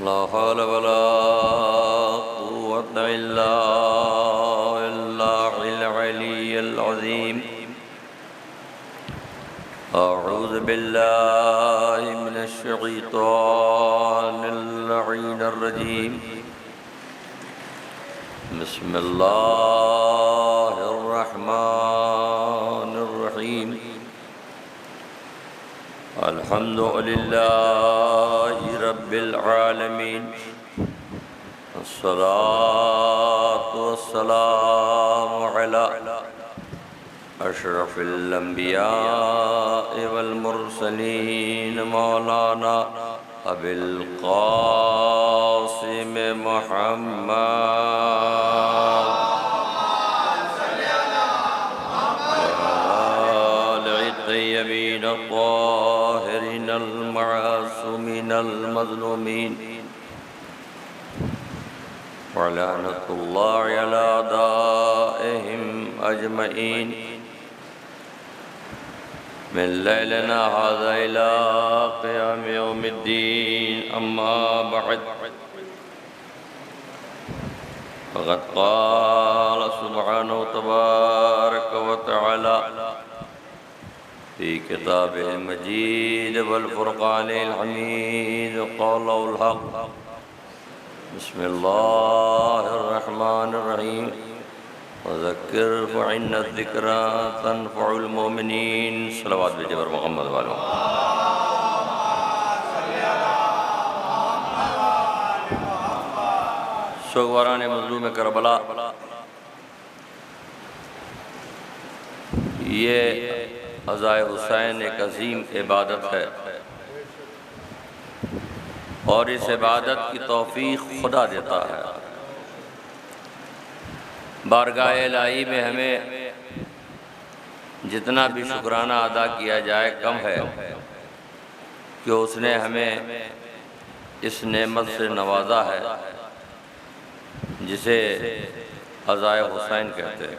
ला हौल वला कुव्वता इल्ला बिल्लाहिल अलिय्यिल अज़ीम। अऊज़ु बिल्लाहि मिनश शैतानिर लईनिर रजीम। बिस्मिल्लाहिर रहमानिर रहीम। अल्हम्दुलिल्लाहि रब्बिल आलमीन। अस्सलातु वस्सलामु अला अशरफिल अंबिया'i वल मुरसलीन मौलाना अबिल क़ासिम मुहम्मद आलिहि तय्यबीन अत्ताहिरीन अल-मअसूमीन अल-मज़लूमीन व लअनतुल्लाहि अला अदाइहिम अजमईन। मिन लैलिना हाज़ा इला क़ियाम यौमिद्दीन। अम्मा बअद। फ़क़द क़ाल सुब्हानहु तबारक व तआला फ़ी किताबिहिल मजीद वल फ़ुरक़ानिल हमीद। क़ौलुल हक़। बिस्मिल्लाहिर रहमानिर रहीम। वज़क्किर फ़इन्न ज़िक्रा तनफ़उल मोमिनीन। सलवात भेजे बर मोहम्मद वालों। शोगवारान मज़लूम करबला, ये अज़ाए हुसैन एक अज़ीम इबादत है और इस इबादत की तौफ़ीक़ खुदा देता है। बारगाह इलाही में हमें जितना भी शुक्राना अदा किया जाए कम है कि उसने हमें इस नेमत से नवाजा है जिसे अज़ाए हुसैन कहते हैं।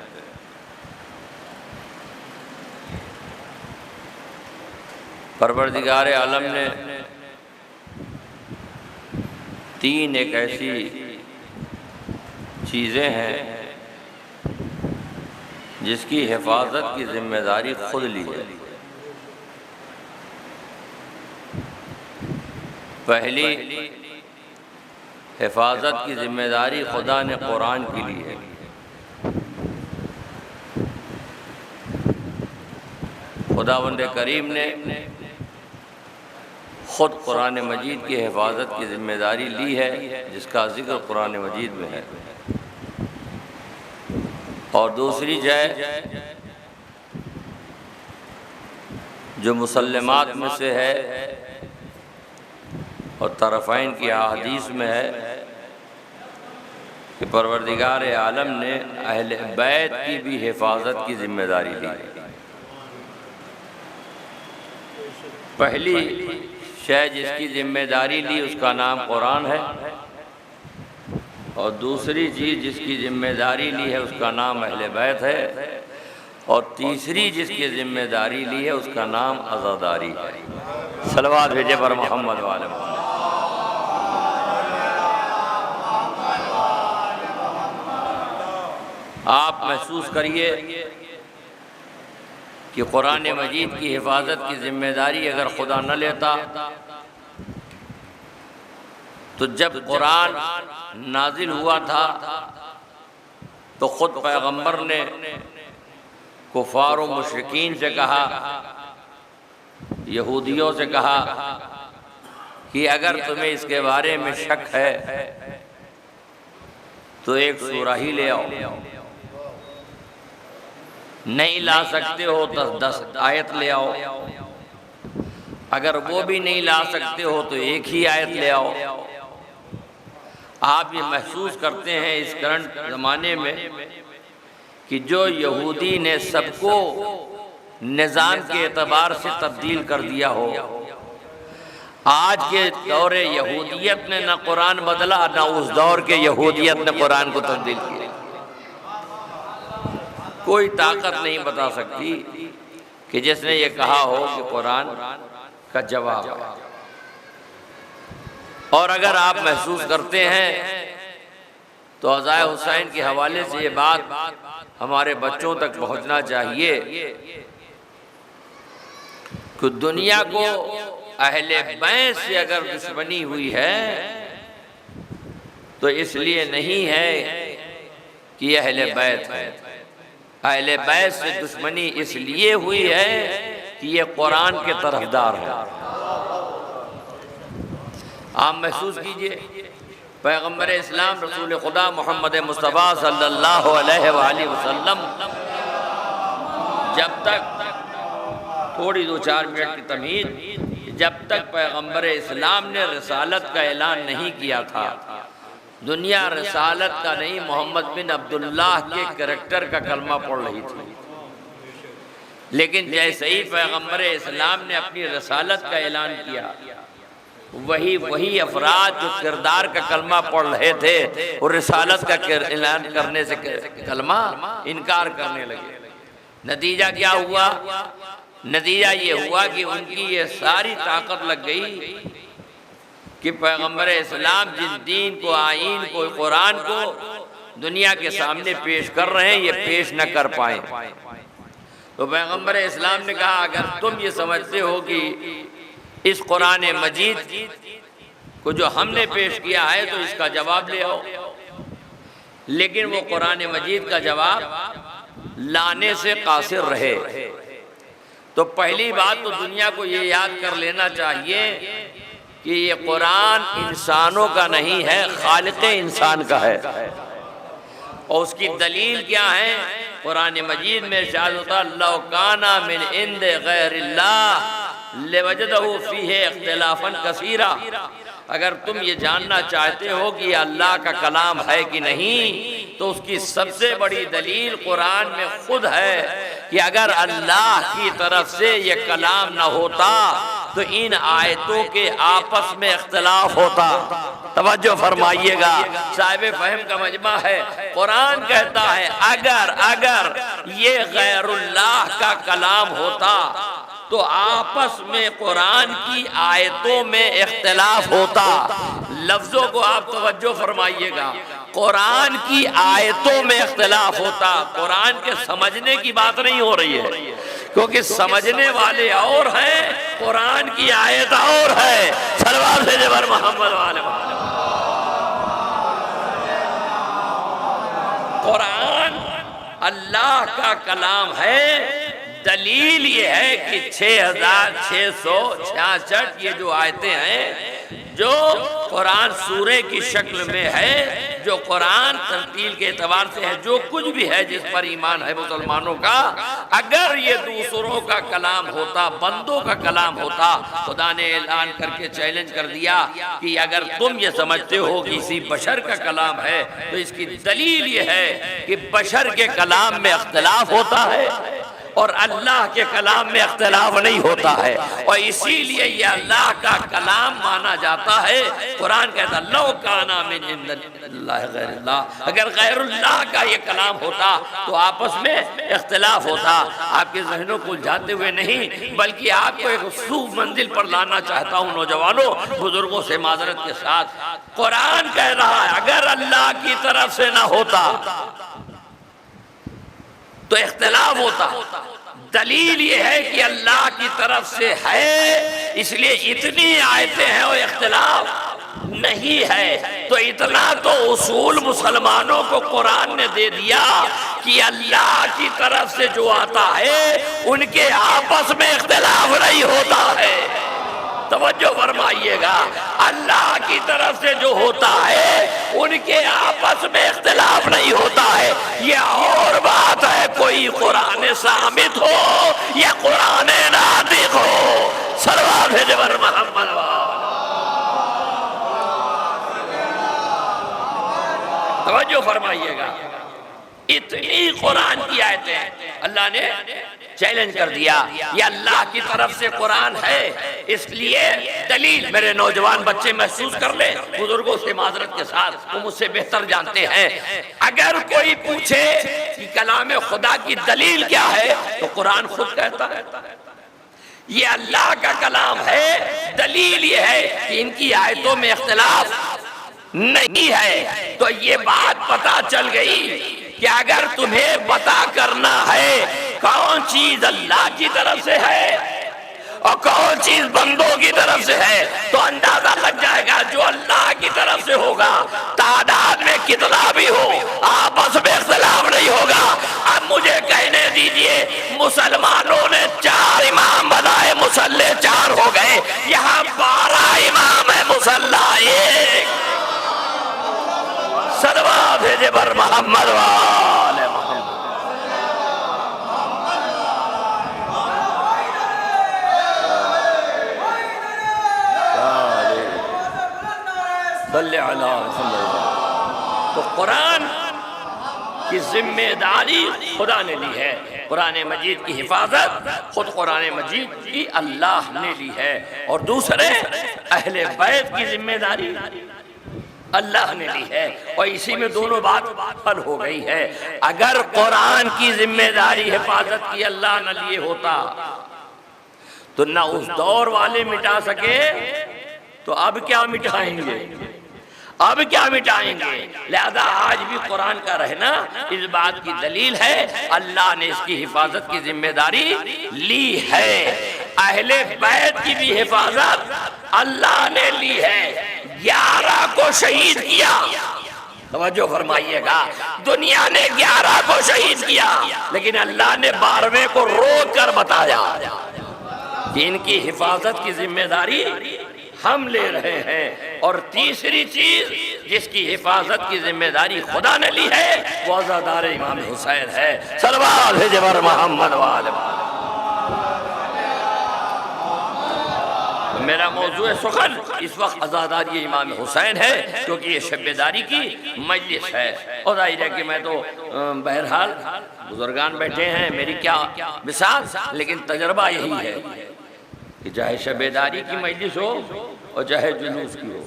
परवरदिगार आलम ने तीन एक ऐसी चीज़ें हैं जिसकी हिफाजत की जिम्मेदारी खुद ली है। पहली हिफाजत की जिम्मेदारी खुदा ने कुरान की ली है। खुदावंद करीम ने खुद कुरान मजीद की हिफाजत की जिम्मेदारी ली है जिसका जिक्र कुरान मजीद में है। और दूसरी जय जो मुसल्लमात में से है और तरफ़ैन की अहादीस में है कि परवरदिगार आलम ने अहले बैत की भी हिफाजत की जिम्मेदारी ली। पहली शय जिसकी जिम्मेदारी ली उसका नाम कुरान है और दूसरी चीज़ जिसकी जिम्मेदारी ली है उसका नाम अहले बैत है और तीसरी जिसकी जिम्मेदारी ली है उसका नाम अज़ादारी है। सलवात भेजे पर मोहम्मद वाले मोहम्मद। आप महसूस करिए कि कुरान मजीद की हिफाजत की जिम्मेदारी अगर खुदा न लेता तो जब कुरान नाजिल हुआ था तो ख़ुद पैगम्बर ने कुफ़ार व मुशरिकीन से कहा, यहूदियों से कहा कि अगर तुम्हें इसके बारे में शक है तो एक सूरा ही ले आओ। नहीं ला सकते हो तो 10 आयत ले आओ। अगर वो भी नहीं ला सकते हो तो एक ही आयत ले आओ। आप ये महसूस करते हैं इस करंट ज़माने में कि जो यहूदी ने सबको निज़ाम के एतबार से तब्दील कर दिया हो, आज के दौर यहूदियत ने न कुरान बदला न उस दौर के यहूदियत ने कुरान को तब्दील किया। कोई ताकत नहीं बता सकती कि जिसने ये कहा हो कि कुरान का जवाब है। और अगर आप महसूस करते हैं तो अज़ाए हुसैन के हवाले से ये बात हमारे बच्चों तक पहुंचना चाहिए कि दुनिया को अहले बैत से अगर दुश्मनी हुई है तो इसलिए नहीं है कि अहले बैत है। अहले बैत से दुश्मनी इसलिए हुई है कि ये कुरान के तरफदार है। आप महसूस कीजिए, पैगम्बर इस्लाम रसूल खुदा मोहम्मद मुस्तफ़ा सल्लल्लाहु अलैहि वसल्लम जब तक, थोड़ी 2-4 मिनट की तमीज़, जब तक पैगम्बर इस्लाम ने रिसालत का ऐलान नहीं किया था, दुनिया रिसालत का नहीं मोहम्मद बिन अब्दुल्लाह के कैरेक्टर का कलमा पढ़ रही थी। लेकिन जैसे ही पैगम्बर इस्लाम ने अपनी रिसालत का ऐलान किया, वही अफराद जो किरदार का कलमा पढ़ रहे थे और रिसालत का ऐलान करने से कलमा इनकार करने लगे। नतीजा क्या हुआ? नतीजा ये हुआ कि उनकी ये सारी ताकत लग गई कि पैगम्बर इस्लाम जिस दीन को, आईन को, कुरान को दुनिया के सामने पेश कर रहे हैं, ये पेश न कर पाए। तो पैगम्बर इस्लाम ने कहा, अगर तुम ये समझते हो कि इस कुरान मजीद को जो हमने पेश किया है तो इसका जवाब ले आओ। लेकिन वो कुरान मजीद का जवाब लाने से कासिर रहे। तो पहली बात तो दुनिया को ये याद कर लेना चाहिए कि ये कुरान इंसानों का नहीं है, खालिक़ इंसान का है। और उसकी दलील क्या है? कुरान मजीद में इरशाद होता है, लौ काना मिन इंद गैरिल्लाह लवजदहु फीहि इख्तिलाफन कसीरा। अगर तुम ये जानना चाहते हो कि अल्लाह का कलाम है कि नहीं, तो उसकी सबसे बड़ी दलील कुरान में खुद है कि अगर अल्लाह की तरफ से ये कलाम न होता तो इन आयतों के आपस में इख्तिलाफ होता। तवज्जो फरमाइएगा, साहिब फहम का मजमा है। कुरान कहता है अगर ये गैरुल्लाह का कलाम होता तो आपस में कुरान की आयतों में इख्तिलाफ होता। लफ्जों को आप तवज्जो फरमाइएगा, कुरान की आयतों में इख्तिलाफ होता। कुरान के समझने की बात नहीं हो रही है, क्योंकि समझने वाले और हैं, कुरान की आयत और है। सल्लल्लाहु अलैहि वसल्लम मोहम्मद वाले कुरान अल्लाह का कलाम है। दलील ये है कि 6666 ये जो आयतें हैं जो कुरान सूरे की शक्ल में है, जो कुरान तरतील के एतबार से है, जो कुछ भी है जिस पर ईमान है मुसलमानों का, अगर ये दूसरों का कलाम होता, बंदों का कलाम होता, खुदा ने ऐलान करके चैलेंज कर दिया कि अगर तुम ये समझते हो कि किसी बशर का कलाम है तो इसकी दलील ये है कि बशर के कलाम में इख्तिलाफ होता है और अल्लाह के कलाम में इख्तिलाफ नहीं होता है, और इसीलिए ये अल्लाह का कलाम माना जाता है। कुरान कहता है, लौ काना मिन इंदिल्लाहि गैरुल्लाह, अगर गैरुल्लाह का ये कलाम होता तो आपस में इख्तिलाफ होता। आपके जहनों को उलझाते हुए नहीं, बल्कि आपको एक सूफ मंजिल पर लाना चाहता हूँ। नौजवानों, बुजुर्गों से माजरत के साथ, कुरान कह रहा है अगर अल्लाह की तरफ से ना होता तो इख्तिलाफ होता। दलील ये है कि अल्लाह की तरफ से है, इसलिए इतनी आयतें हैं और इख्तिलाफ नहीं है। तो इतना तो उसूल मुसलमानों को कुरान ने दे दिया कि अल्लाह की तरफ से जो आता है उनके आपस में इख्तिलाफ नहीं होता है। तवज्जो फरमाइएगा, अल्लाह की तरफ से जो होता है उनके आपस में इख्तिलाफ नहीं होता है। ये और बात है, कोई कुरान सामित हो या कुरान नातिक हो। सल्लल्लाहु अलैहि वसल्लम, तवज्जो फरमाइएगा, इतनी कुरान की आयतें अल्लाह ने चैलेंज कर दिया। ये अल्लाह की तरफ से कुरान है, इसलिए दलील मेरे नौजवान बच्चे महसूस कर ले, बुजुर्गों से माजरत के साथ, वो मुझसे बेहतर जानते हैं। अगर कोई पूछे कि कलाम खुदा की दलील क्या है तो कुरान खुद कहता है ये अल्लाह का कलाम है। दलील ये है कि इनकी आयतों में इख्तिलाफ नहीं है। तो ये बात पता चल गई कि अगर तुम्हें पता करना है कौन चीज अल्लाह की तरफ से है और कौन चीज बंदों की तरफ से है, तो अंदाजा लग जाएगा। जो अल्लाह की तरफ से होगा, तादाद में कितना भी हो, आपस में इख्तिलाफ नहीं होगा। अब मुझे कहने दीजिए, मुसलमानों ने 4 इमाम बनाए, मुसल्ले 4 हो गए, यहाँ 12 इमाम है, मुसल्ला 1। सलवात भेजे पर मोहम्मद वाले मोहम्मद। तो कुरान की जिम्मेदारी खुदा ने ली है। कुरान मजीद की हिफाजत खुद कुरान मजीद की अल्लाह ने ली है, और दूसरे अहले बैत की जिम्मेदारी अल्लाह ने ली है। और इसी में दोनों बात हल हो गई है। अगर कुरान की जिम्मेदारी हिफाजत की अल्लाह न लिए होता तो न उस दौर वाले मिटा सके, तो अब क्या मिटाएंगे, अब क्या मिटाएंगे। लिहाजा आज भी कुरान का रहना इस बात की दलील है, अल्लाह ने इसकी हिफाजत की जिम्मेदारी ली है। अहले बैत की भी हिफाजत अल्लाह ने ली है। 11 को शहीद किया, तवज्जो फरमाइएगा। दुनिया ने 11 को शहीद किया, लेकिन अल्लाह ने 12वें को रोक कर बताया कि इनकी हिफाजत की जिम्मेदारी हम ले रहे हैं। और तीसरी चीज जिसकी हिफाजत की जिम्मेदारी खुदा ने ली है, वो अज़ादार इमाम हुसैन है। सल्लल्लाहु अलैहि मोहम्मद वाले। मेरा मौजूद सुखन इस वक्त अज़ादारी इमाम हुसैन है, क्योंकि ये शब्बेदारी की मजलिस है। और जाहिर है कि मैं तो बहरहाल बुजुर्गान बैठे हैं, मेरी क्या मिसाल, लेकिन तजर्बा यही है कि चाहे शबेदारी की मजलिस हो और चाहे जुलूस की हो,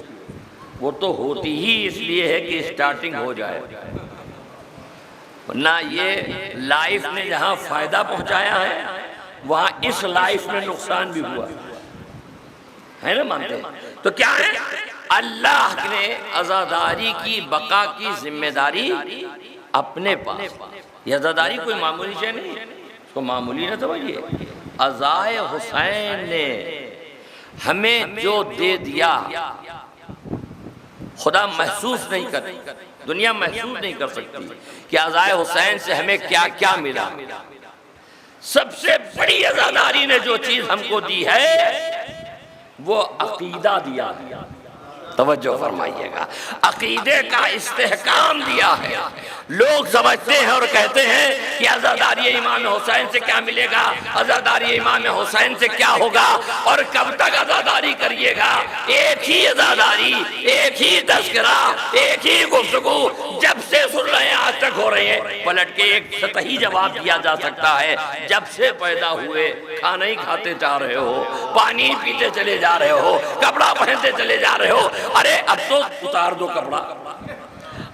वो तो होती ही इसलिए है कि स्टार्टिंग हो जाए। वरना ये लाइफ ने जहाँ फायदा पहुँचाया है, वहाँ इस लाइफ में नुकसान भी हुआ है ना, मानते हैं? तो क्या है, अल्लाह ने अज़ादारी की बका की जिम्मेदारी अपने पास। ये अज़ादारी कोई मामूली चीज़ नहीं है, इसको मामूली ना समझिए। अज़ाए हुसैन ने हमें जो दे दिया, खुदा महसूस नहीं कर, दुनिया महसूस नहीं कर सकती कि अज़ाए हुसैन से हमें क्या क्या मिला। सबसे बड़ी अज़ादारी ने जो चीज हमको दी है वो अकीदा दिया है। तवज्जो फरमाइएगा, अकीदे का इस्तेहकाम दिया है। लोग समझते हैं और कहते हैं कि अज़ादारी इमाम हुसैन से क्या मिलेगा, अज़ादारी इमाम हुसैन से क्या होगा, और कब तक अज़ादारी करिएगा। एक ही अज़ादारी, एक ही तज़किरा, एक ही गुफ्तगू जब से सुन रहे हैं आज तक हो रही है। पलट के एक सतही जवाब दिया जा सकता है, जब से पैदा हुए खाना ही खाते जा रहे हो, पानी पीते चले जा रहे हो, कपड़ा पहनते चले जा रहे हो। अरे अब तो उतार दो कपड़ा,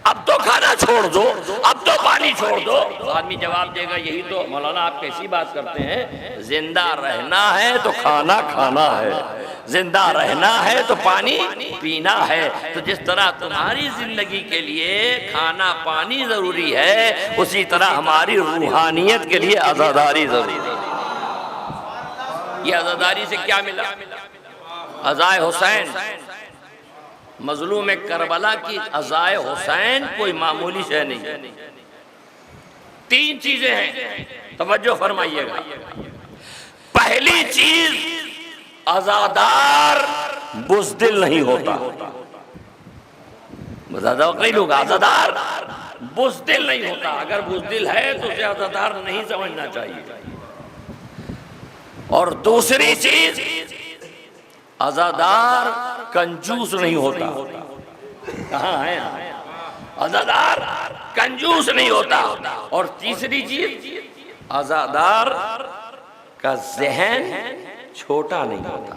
अब तो खाना छोड़ दो, अब तो पानी छोड़ दो। तो आदमी जवाब देगा, यही तो मौलाना आप कैसी बात करते हैं, जिंदा रहना है तो खाना खाना है, जिंदा रहना है तो पानी पीना है। तो जिस तरह तुम्हारी जिंदगी के लिए खाना पानी जरूरी है, उसी तरह हमारी रूहानियत के लिए आज़ादारी जरूरी है। ये आज़ादारी से क्या मिला, अज़ाए हुसैन, मजलूम करबला की अज़ाए हुसैन कोई मामूली शय नहीं। 3 चीजें हैं, तवज्जो फरमाइएगा। पहली चीज, अज़ादार बुज़दिल नहीं होता। कई लोग अज़ादार बुज़दिल नहीं होता, अगर बुज़दिल है तो उसे अज़ादार नहीं समझना चाहिए। और दूसरी चीज, अज़ादार कंजूस नहीं होता। कहाँ है अज़ादार, कंजूस नहीं होता। और तीसरी चीज, अज़ादार का ज़हन छोटा नहीं होता,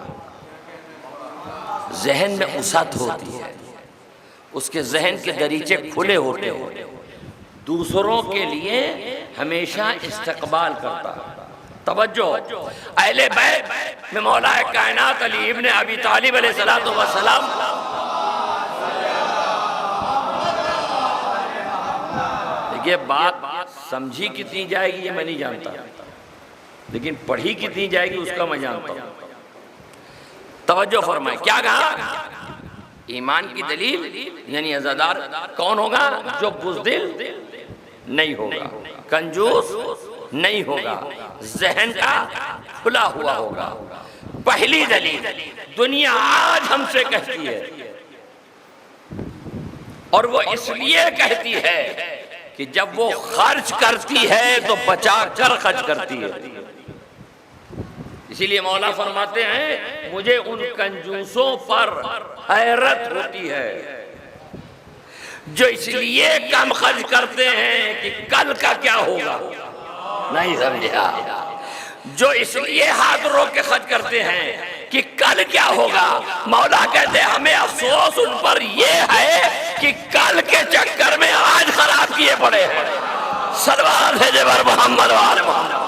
ज़हन में वसअत होती है, उसके ज़हन के दरीचे खुले होते हैं, दूसरों के लिए हमेशा इस्तकबाल करता है। तवज्जो, अहले बैत में मौला कायनात अली इब्न अबी तालिब अलैहिस्सलातु वस्सलाम, ये बात समझी कितनी जाएगी ये मैं नहीं जानता, लेकिन पढ़ी कितनी जाएगी उसका मैं जानता हूं। तवज्जो फरमाए, क्या कहा? ईमान की दलील यानी अज़ादार कौन होगा? जो बुज़दिल नहीं होगा, कंजूस नहीं होगा, जहन का खुला हुआ होगा। पहली दलील दुनिया आज हमसे कहती है, और वो इसलिए कहती है कि जब वो खर्च करती है तो बचा कर खर्च करती है। इसीलिए मौला फरमाते हैं मुझे उन कंजूसों पर हैरत होती है जो इसलिए कम खर्च करते हैं कि कल का क्या होगा। नहीं समझा? जो इसलिए हाथ रोक के खर्च करते हैं कि कल क्या होगा। मौला कहते हैं हमें अफसोस उन पर यह है कि कल के चक्कर में आज खराब किए पड़े हैं। सलवात है जबर मोहम्मद वाले मोहम्मद।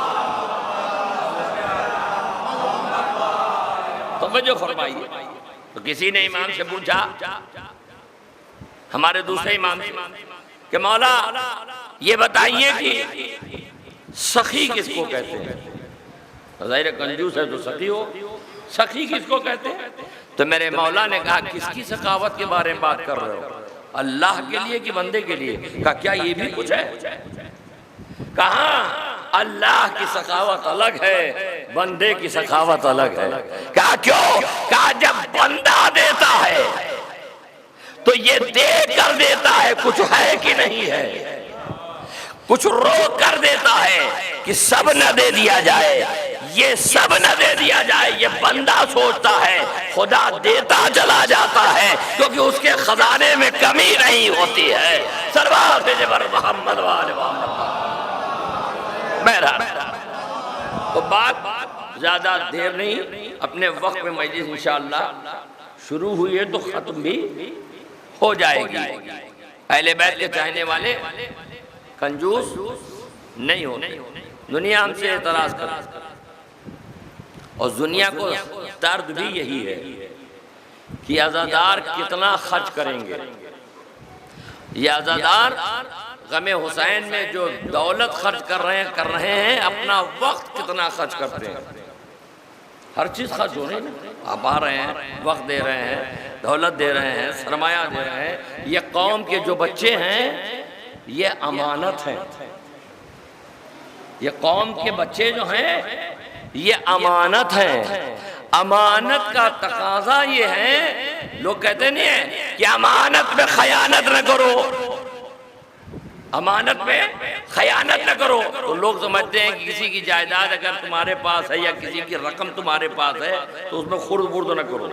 तो जो फरमाइए, तो किसी ने इमाम से पूछा, हमारे दूसरे इमाम से, कि मौला ये बताइए कि सखी किसको कहते हैं? ज़ाहिर कंजूस है तो सखी हो, सखी किसको कहते हैं? तो मेरे मौला ने कहा किसकी सखावत के बारे में बात कर रहे हो? अल्लाह के लिए कि बंदे के लिए? कहा क्या ये भी कुछ है? कहा अल्लाह की सखावत अलग है, बंदे की सखावत अलग है। कहा क्यों? कहा जब बंदा देता है तो ये दे कर देता है कुछ है कि नहीं है, कुछ रोक कर देता है कि सब न दे दिया जाए, ये सब न दे दिया जाए। ये बंदा सोचता है, खुदा देता चला जाता है क्योंकि उसके खजाने में कमी नहीं होती है। सरवार जबर मोहम्मद वाले मोहम्मद। तो बात ज्यादा देर नहीं, अपने वक्त में मजलिस इंशाअल्लाह शुरू हुई है तो खत्म भी हो जाएगी। अहले बैत के चाहने वाले कंजूस नहीं होते। दुनिया हमसे एतराज कर, और दुनिया को दर्द भी यही है कि आज़ादार कितना खर्च करेंगे। ये आज़ादार गमे हुसैन में जो दौलत खर्च कर रहे हैं, अपना वक्त कितना खर्च करते हैं। हर चीज़ खर्च हो रही है, आप आ रहे हैं, वक्त दे रहे हैं, दौलत दे रहे हैं, सरमाया दे रहे हैं। ये कौम के जो बच्चे हैं ये अमानत हैं। ये कौम के बच्चे जो हैं ये अमानत हैं। अमानत का तकाजा ये है, लोग कहते नहीं है कि अमानत में खयानत न करो, अमानत में खयानत न करो। तो लोग समझते हैं कि किसी की जायदाद अगर तुम्हारे पास है या किसी की रकम तुम्हारे पास है तो उसमें खुर्द बुर्द न करो।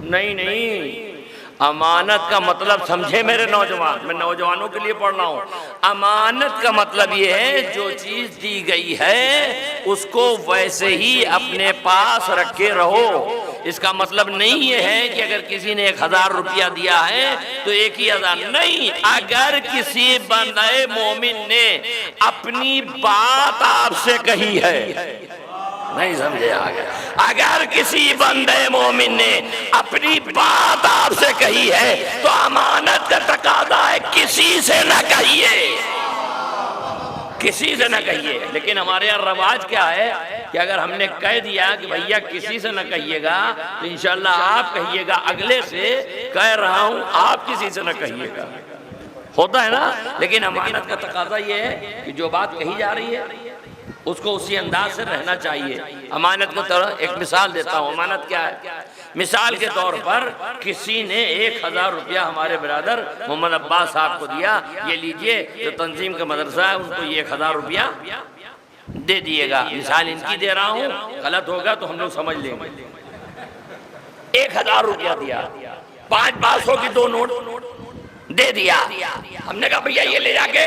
नहीं नहीं, अमानत का मतलब समझे मेरे नौजवान, मैं नौजवानों के लिए पढ़ रहा हूँ। अमानत का मतलब ये है जो चीज दी गई है उसको वैसे ही अपने पास रखे रहो। इसका मतलब नहीं ये है कि अगर किसी ने 1000 रुपया दिया है तो 1000 नहीं। अगर किसी बंदे मोमिन ने अपनी बात आपसे कही है, नहीं समझे आगे, अगर किसी बंदे मोमिन ने अपनी बात आपसे कही है तो अमानत का तकादा है किसी से न कहिए, किसी से न कहिए। लेकिन हमारे यहाँ रवाज क्या है कि अगर हमने कह दिया कि भैया किसी से न कहिएगा तो इंशाल्लाह आप कहिएगा, अगले से कह रहा हूं आप किसी से न कहिएगा, होता है ना। लेकिन अमानत का तकादा ये है कि जो बात कही जा रही है उसको उसी अंदाज से रहना चाहिए। अमानत के तौर एक मिसाल देता हूँ, अमानत क्या है। मिसाल के तौर पर किसी ने 1000 रुपया हमारे बिरादर मोहम्मद अब्बास साहब को दिया, ये लीजिए जो तंजीम का मदरसा है उनको ये 1000 रुपया दे दिएगा। मिसाल इनकी दे रहा हूँ, गलत होगा तो हम लोग समझ लेंगे। 1000 रुपया दिया, 500 की 2 नोट दे दिया। हमने कहा भैया ये ले जाके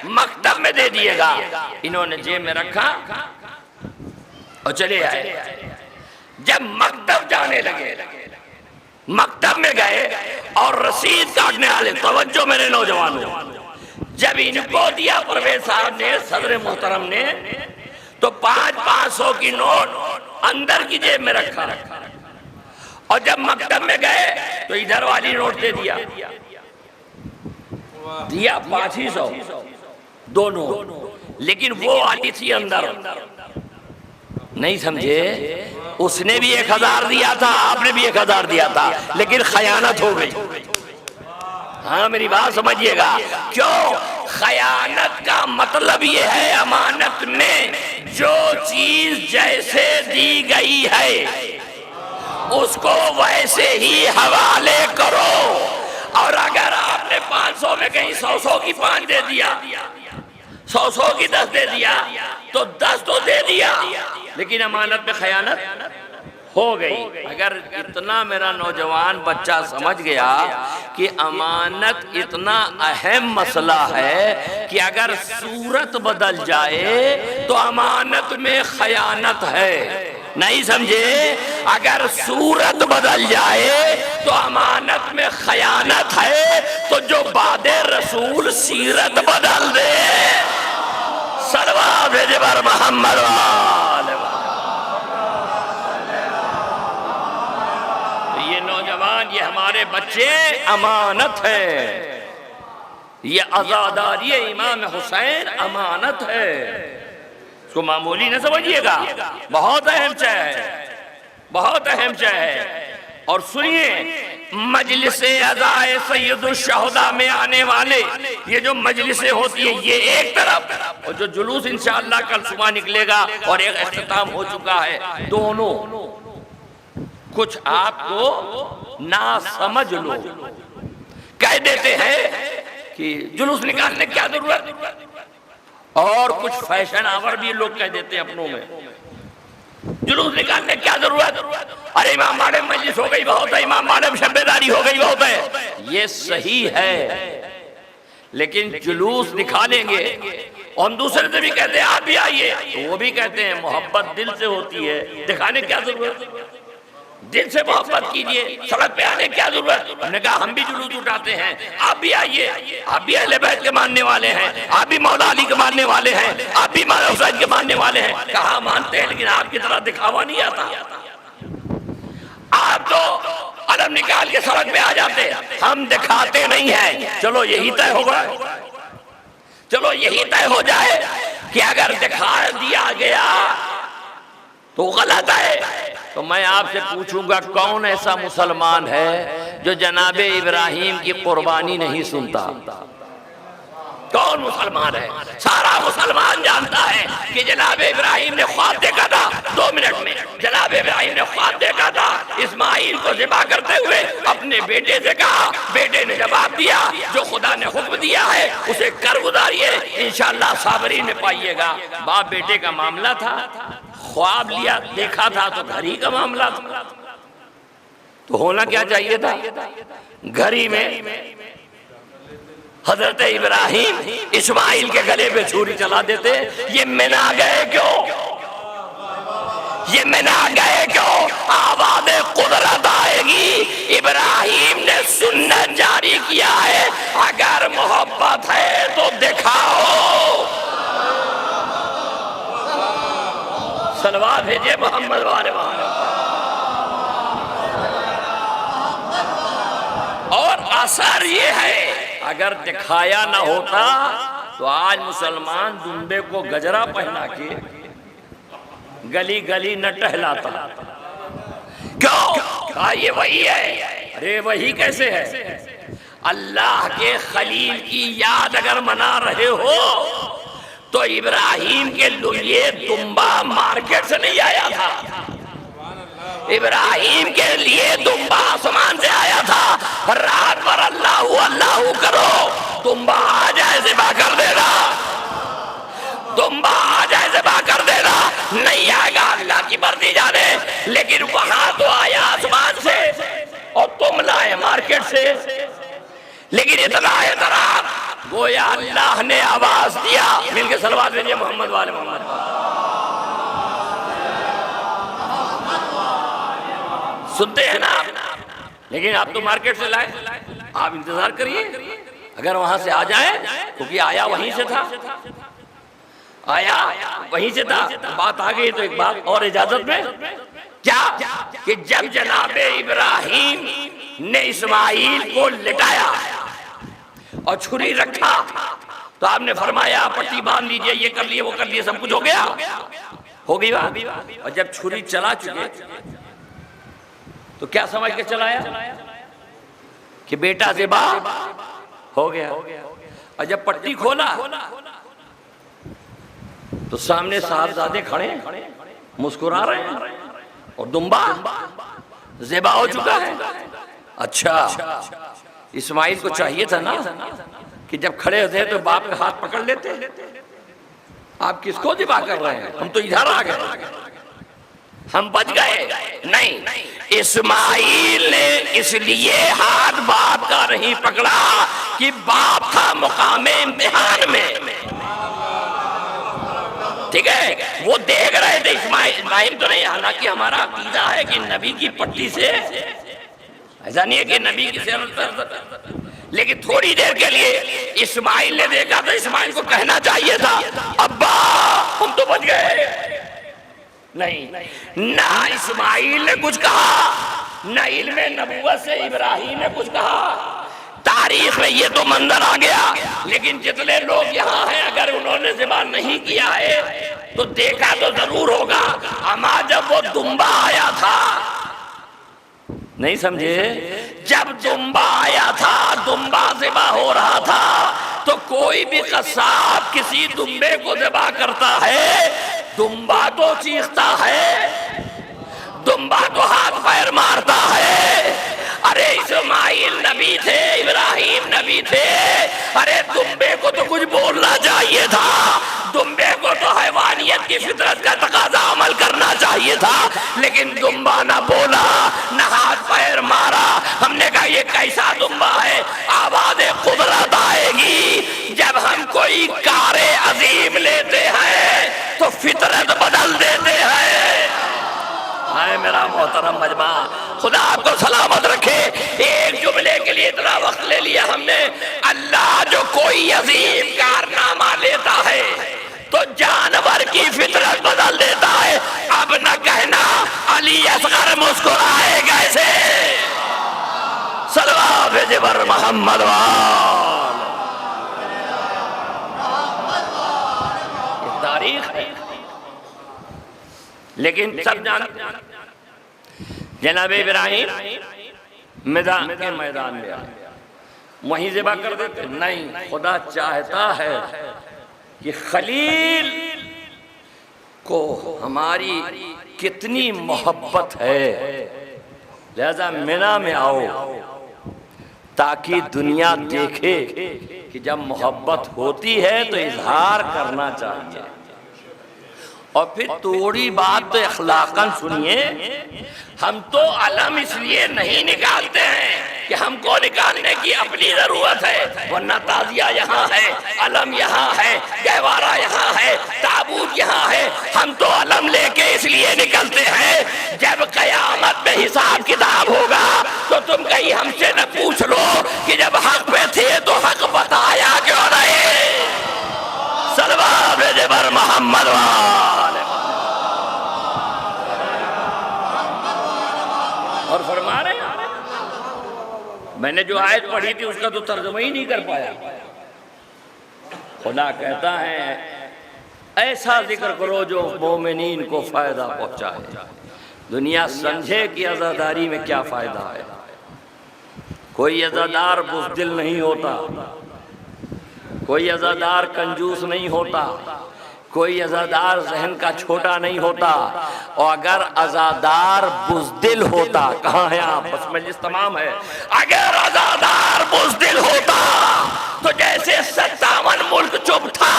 मकतब में दे दिएगा। इन्होंने जेब में रखा और चले आए। जब मकतब जाने लगे, मकतब में गए और रसीद काटने वाले, तवज्जो मेरे नौजवानों, जब इनको दिया परवेज साहब ने, सदर मोहतरम ने, तो 500 की नोट अंदर की जेब में रखा, और जब मकतब में गए तो इधर वाली नोट दे दिया 500 दोनों, लेकिन वो वाली थी अंदर। नहीं समझे? उसने भी 1000 दिया था, आपने भी 1000 दिया था, लेकिन खयानत हो गई। हाँ, मेरी बात समझिएगा। क्यों? खयानत का मतलब ये है, अमानत में जो चीज जैसे दी गई है उसको वैसे ही हवाले करो। और अगर आपने 500 में कहीं 100 की 5 दे दिया, 100 की 10 दे दिया, तो 10 तो दे दिया, लेकिन अमानत में खयानत हो गई। अगर इतना मेरा नौजवान बच्चा समझ गया कि अमानत इतना अहम मसला है कि अगर सूरत बदल जाए तो अमानत में खयानत है। नहीं समझे? अगर सूरत बदल जाए तो अमानत में खयानत है। तो जो बादे रसूल सीरत बदल दे, सलवात भेजे पर मोहम्मद वाले। ये नौजवान, ये हमारे बच्चे अमानत है। ये आजादारी इमाम हुसैन अमानत है, इसको मामूली न समझिएगा, बहुत अहम शय है, बहुत अहम शय है। और सुनिए, मजलिसे अज़ाए सैयदुल शहदा में आने वाले ये जो मजलिसें होती है, ये एक तरफ, और जो जुलूस इंशाअल्लाह कल सुबह निकलेगा और एक इख्तिताम हो चुका है, दोनों कुछ आपको ना समझ लो कह देते हैं कि जुलूस निकालने की क्या जरूरत, और कुछ फैशन आवर भी लोग कह देते हैं अपनों में, जुलूस निकालने की क्या जरूरत, अरे इमाम माडम मजलिस हो गई बहुत है, इमाम माडम शब्बेदारी हो गई बहुत है। ये सही है, लेकिन जुलूस निकालेंगे और दूसरे से भी कहते हैं आप भी आइए, तो वो भी कहते हैं मोहब्बत दिल से होती है, दिखाने क्या जरूरत, दिल से मोहब्बत कीजिए, सड़क पे आने क्या जरूरत। हमने कहा हम भी जुलूस उठाते हैं, आप भी आइए, आप भी अहले बैत के मानने वाले हैं, आप भी मौला अली के मानने वाले हैं, आप भी मौला हुसैन के मानने वाले हैं। कहा मानते हैं, लेकिन आपकी तरह दिखावा नहीं आता। आप तो अलम निकाल के सड़क पे आ जाते हैं, हम दिखाते नहीं है। चलो यही तय होगा, चलो यही तय हो जाए कि अगर दिखा दिया गया तो गलत है। तो मैं आपसे पूछूंगा, कौन ऐसा मुसलमान है जो जनाबे इब्राहिम की कुर्बानी नहीं सुनता? कौन मुसलमान है? सारा मुसलमान जानता है कि जनाबे इब्राहिम ने ख्वाब देखा था, 2 मिनट में जनाबे इब्राहिम ने ख्वाब देखा था, इस्माइल को ज़िबा करते हुए अपने बेटे से कहा, बेटे ने जवाब दिया, जो खुदा ने हुक्म दिया है उसे कर गुजारिए, इंशाअल्लाह साबरी में पाइएगा। बाप बेटे का मामला था, ख्वाब लिया देखा था तो घर ही का मामला था, तो होना क्या चाहिए था? घर ही में हजरत इब्राहिम इस्माइल के गले पे छुरी चला देते। ये मिना गए क्यों? ये मिना गए क्यों? आवाज़े कुदरत आएगी। इब्राहिम ने सुन्नत जारी किया है, अगर मोहब्बत है तो दिखाओ। सलवात भेजे मोहम्मद वाले वाले। और असर ये है, अगर दिखाया ना होता तो आज मुसलमान दुम्बे को गजरा पहना के गली गली न टहलाता। क्यों? ये वही है। अरे वही कैसे है? अल्लाह के खलील की याद अगर मना रहे हो तो इब्राहिम के लिए दुम्बा मार्केट से नहीं आया था, इब्राहिम के लिए दुम्बा आसमान से आया था। रात भर अल्लाह अल्लाह करो, दुम्बा आ जाए ज़िबा कर देना, दुम्बा आ जाए ज़िबा कर देना। नहीं आएगा अल्लाह की मर्जी जाने, लेकिन वहां तो आया आसमान से और तुम लाए मार्केट से। लेकिन इतना एतराम, गोया अल्लाह ने आवाज दिया। मिलके सलवात भेजिए मोहम्मद वाले मोहम्मद। सुनते हैं ना आप, लेकिन आप तो मार्केट से लाए, आप इंतजार करिए, अगर वहां से आ जाए, क्योंकि आया वहीं से था। आया वहीं से था, बात आ गई तो एक बात और इजाजत में क्या कि जब जनाबे इब्राहिम ने इस्माइल को लिटाया और छुरी रखा तो आपने फरमाया पट्टी बांध लीजिए, ये कर लिए वो कर लिए, सब कुछ हो गया, हो गई बात। और जब छुरी चला चुके तो क्या समझ के चलाया कि बेटा ज़िबा हो गया। और जब पट्टी खोला तो सामने साहबजादे खड़े मुस्कुरा रहे हैं और दुम्बा ज़िबा हो चुका है। अच्छा, इस्माइल को चाहिए था ना कि जब खड़े होते तो बाप का हाथ पकड़ लेते। आप किसको ज़िबा कर रहे हैं, हम तो इधर आ गए, हम बच गए। नहीं, इस्माइल ने इसलिए हाथ बाप का नहीं पकड़ा कि बाप था मुकामे इम्तिहान में, ठीक है। वो देख रहे थे इस्माइल तो नहीं। हालांकि हमारा अकीदा है कि नबी की पट्टी से, ऐसा नहीं है कि नबी की से, लेकिन थोड़ी देर के लिए इस्माइल ने देखा तो इस्माइल को कहना चाहिए था अब्बा हम तो बच गए। नहीं, ना इस्माइल ने कुछ कहा, ना इल्मे नबूवत से इब्राहिम ने कुछ कहा। तारीख में ये तो मंजर आ गया, लेकिन जितने लोग यहाँ हैं अगर उन्होंने ज़िबा नहीं किया है तो देखा तो जरूर होगा। अमा जब वो दुम्बा आया था, नहीं समझे, जब दुम्बा आया था, दुम्बा ज़िबा हो रहा था, तो कोई भी कसाब किसी दुम्बे को ज़िबा करता है, दुम्बा तो चीखता है, दुम्बा तो हाथ पैर मारता है। अरे इस्माइल नबी थे, इब्राहिम नबी थे, अरे दुम्बे को तो कुछ बोलना चाहिए था, दुम्बे को तो हैवानियत की फितरत का तकाजा अमल करना चाहिए था, लेकिन दुम्बा ना बोला, ना हाथ पैर मारा। हमने कहा ये कैसा दुम्बा है, आवाज़ कुदरत आएगी जब हम कोई कारे अजीम लेते हैं तो फितरत बदल देते हैं। हाय मेरा मोहतरम मजमा, खुदा आपको सलामत रखे। एक जुमले के लिए इतना वक्त ले लिया हमने। अल्लाह जो कोई अजीम कारनामा लेता है तो जानवर की फितरत बदल देता है। अब न कहना अली असगर मुस्कुराए कैसे, सलवा भेजबर मोहम्मद तारीख है। लेकिन सब जान जनाब इब्राहिम मैदान के मैदान में वहीं ज़िबा कर देते। नहीं, खुदा चाहता है कि खलील को हमारी कितनी मोहब्बत है, लिहाजा मिना में आओ ताकि दुनिया देखे कि जब मोहब्बत होती है तो इजहार करना चाहिए। और फिर थोड़ी बात तो अखलाकन सुनिए, हम तो अलम इसलिए नहीं निकालते हैं कि हमको निकालने की अपनी जरूरत है, वरना ताजिया यहाँ है, अलम यहाँ है, गहवारा यहाँ है, ताबूत यहाँ है। हम तो अलम लेके इसलिए निकलते हैं जब कयामत में हिसाब किताब होगा तो तुम कहीं हमसे न पूछ लो कि जब हक पे थे तो हक बताया क्यों नहीं। सलवा भेजबर मोहम्मद और फरमा रहे हैं, मैंने जो आयत पढ़ी थी उसका तो तर्जुमा ही नहीं कर पाया। खुदा कहता है ऐसा जिक्र करो जो मोमिनीन को फायदा पहुंचाए। दुनिया समझे कि अज़ादारी में क्या फायदा है। कोई अज़ादार बुज़दिल नहीं होता, कोई अज़ादार कंजूस नहीं होता, कोई अज़ादार जहन का छोटा नहीं होता। और अगर अज़ादार बुज़दिल होता, कहाँ है आप, बस मजलिस तमाम है, अगर अज़ादार बुज़दिल होता तो जैसे 57 मुल्क चुप था,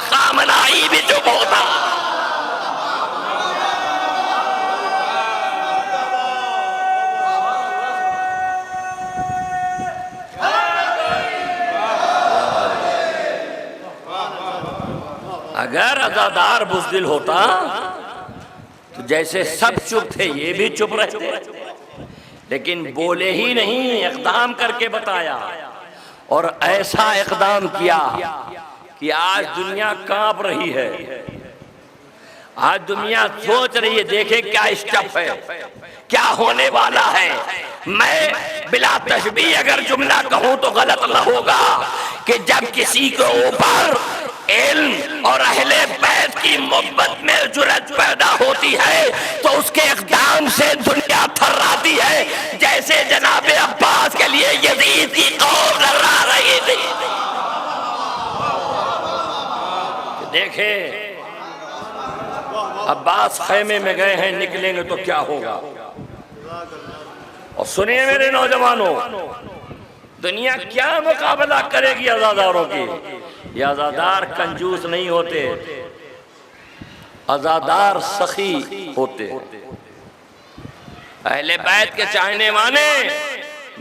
खामनाई भी चुप होता। अगर अज़ादार बुज़दिल होता तो जैसे सब चुप थे ये भी चुप रहते, लेकिन बोले ही नहीं, इक़दाम करके बताया। और ऐसा इक़दाम किया कि आज दुनिया कांप रही है, आज दुनिया सोच रही है देखे क्या स्टफ है, क्या होने वाला है। मैं बिला तशबीह अगर जुमला कहूं तो गलत न होगा कि जब किसी के ऊपर इल्म और अहले बैत की मोहब्बत में जुर्रत पैदा होती है तो उसके इक़दाम से दुनिया थर्राती है, जैसे जनाब अब्बास के लिए यजीद की कौम थर्रा रही थी। देखे अब्बास खैमे में गए हैं, निकलेंगे तो क्या होगा। और सुनिए मेरे नौजवानों, दुनिया क्या मुकाबला करेगी आजादारों की। ये आजादार कंजूस नहीं होते, आजादार सखी होते। अहले बैत के चाहने वाले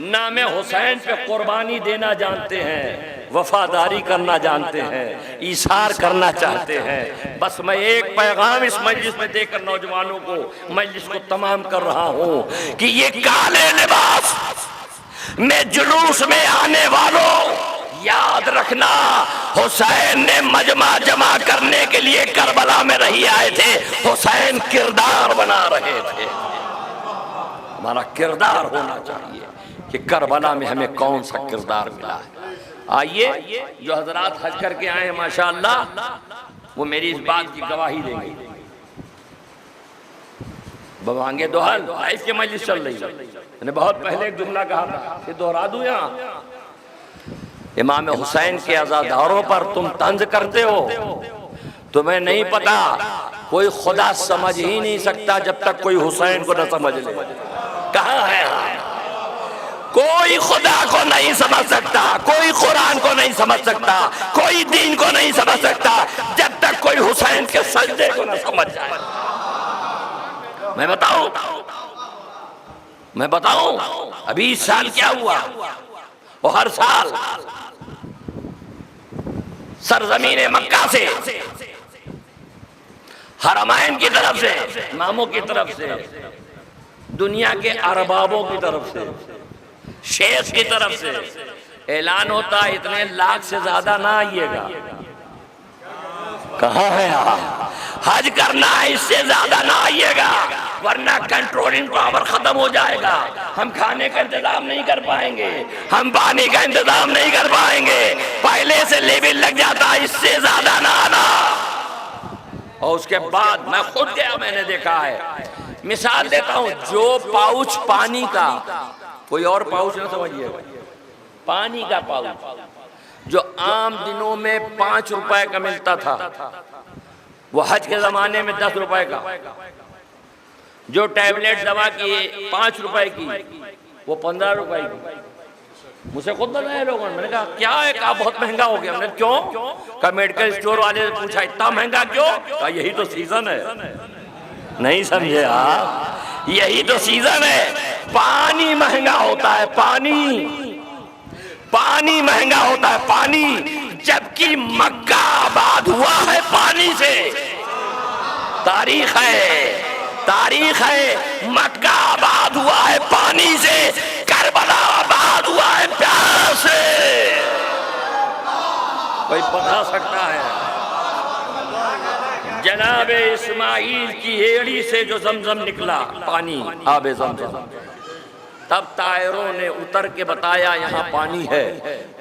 नाम हुसैन पे कुर्बानी देना जानते हैं, वफादारी करना जानते हैं, ईसार करना चाहते हैं। बस मैं एक पैगाम इस मजलिस में देकर नौजवानों को, मजलिस को तमाम कर रहा हूं कि ये काले लिबास में जुलूस में आने वालों, याद रखना हुसैन ने मजमा जमा करने के लिए करबला में नहीं आए थे, हुसैन किरदार बना रहे थे। हमारा किरदार होना चाहिए कि करबला में हमें कौन सा किरदार मिला है। आइए जो हजरात हज करके आए हैं माशाअल्लाह, वो मेरी इस बात की गवाही देंगे। बवांगे दोहल इसके मजलिस चल रही है। मैंने बहुत पहले एक जुमला कहा था, ये दोहरा दूं यहाँ। इमाम हुसैन के अज़ादारों पर तुम तंज करते हो, तुम्हें नहीं पता कोई खुदा समझ ही नहीं सकता जब तक कोई हुसैन को न समझ ले। कहाँ है? कोई खुदा को नहीं समझ सकता, कोई कुरान को नहीं समझ सकता, कोई दीन को नहीं समझ सकता जब तक कोई हुसैन के सजदे को न समझ जाए। मैं बताऊं अभी इस साल क्या हुआ। वो हर साल सरजमीन मक्का से, हरमैन की तरफ से, इमामों की तरफ से, दुनिया के अरबाबों की तरफ से, शेख की तरफ से ऐलान होता है इतने लाख से ज्यादा ना आइएगा। कहाँ है आप? हज करना है, इससे ज्यादा ना आइएगा वरना कंट्रोलिंग पावर खत्म हो जाएगा। हम खाने का इंतजाम नहीं कर पाएंगे, हम पानी का इंतजाम नहीं कर पाएंगे, पहले से लेवल लग जाता है, इससे ज्यादा ना आना। और उसके बाद मैं खुद गया, मैंने देखा है। मिसाल देता हूं, जो पाउच पानी का, कोई और पाउच ना समझिए, पानी का पाउच जो आम दिनों में 5 रुपए का मिलता था, वो हज के जमाने में 10 रुपए का। जो टैबलेट दवा की 5 रुपए की, वो 15 रुपए की। मुझे खुद बताया लोगों ने, मैंने कहा क्या है, कहा बहुत महंगा हो गया। मैंने क्यों? कहा मेडिकल स्टोर वाले ने पूछा इतना महंगा क्यों? कहा यही तो सीजन है। नहीं समझे आप? यही तो सीजन है। पानी महंगा होता है, पानी महंगा होता है, पानी। जबकि मक्का आबाद हुआ है पानी से। तारीख है मक्का आबाद हुआ है पानी से, करबला आबाद हुआ है प्यार से। कोई बता सकता है? जनाबे इस्माइल की एड़ी से जो जमजम निकला पानी, आबे जमजम, तब तायरों ने उतर के बताया यहाँ पानी है।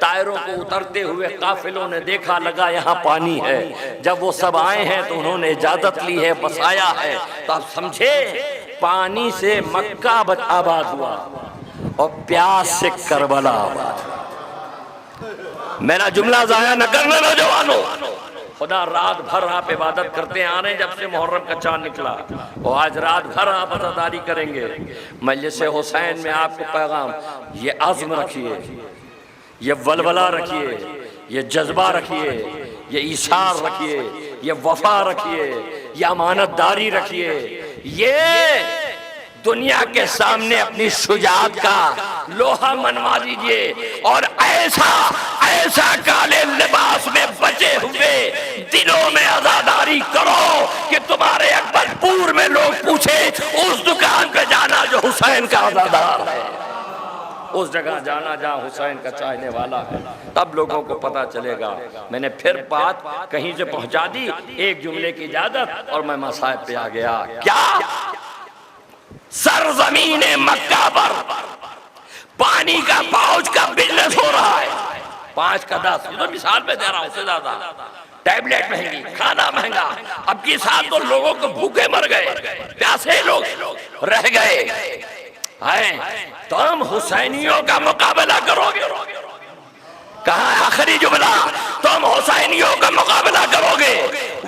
तायरों को उतरते हुए काफिलों ने देखा, लगा यहाँ पानी है। जब वो सब आए हैं तो उन्होंने इजाजत ली है, बसाया है। तो आप समझे, पानी से मक्का आबाद हुआ और प्यास से करबला आबाद। मेरा जुमला जाया न करना नौजवानों। खुदा रात भर आप इबादत करते आ रहे हैं जब से मुहर्रम का चांद निकला, और आज रात भर आप अज़ादारी करेंगे। मजलिस हुसैन में आपको पैगाम, ये अज़्म रखिए, ये वलवला रखिए, ये जज्बा रखिए, ये ईसार रखिए, ये वफा रखिए, ये अमानतदारी रखिए। ये दुनिया के सामने अपनी शुजाअत का लोहा मनवा दीजिए और ऐसा काले लिबास में बचे हुए दिनों में आजादारी करो कि तुम्हारे अकबरपुर में लोग पूछे उस दुकान पे जाना जो हुसैन का आजादार है। उस जगह जाना जहाँ हुसैन का चाहने वाला है, तब लोगों को पता चलेगा। मैंने फिर बात कहीं से पहुंचा दी, एक जुमले की इजाजत और मैं मसाइब पे आ गया। क्या सरजमीन मक्का पर पानी का पाउच का बिजनेस हो रहा है, 5 का 10, तो मिसाल पे दे रहा हूं, उससे ज्यादा। टैबलेट महंगी, खाना महंगा, अब की साथ तो लोगों को भूखे मर गए, प्यासे लोग रह गए हैं, तुम हुसैनियों का मुकाबला करोगे? कहा आखिरी जुमला, तुम हुसैनियों का मुकाबला करोगे?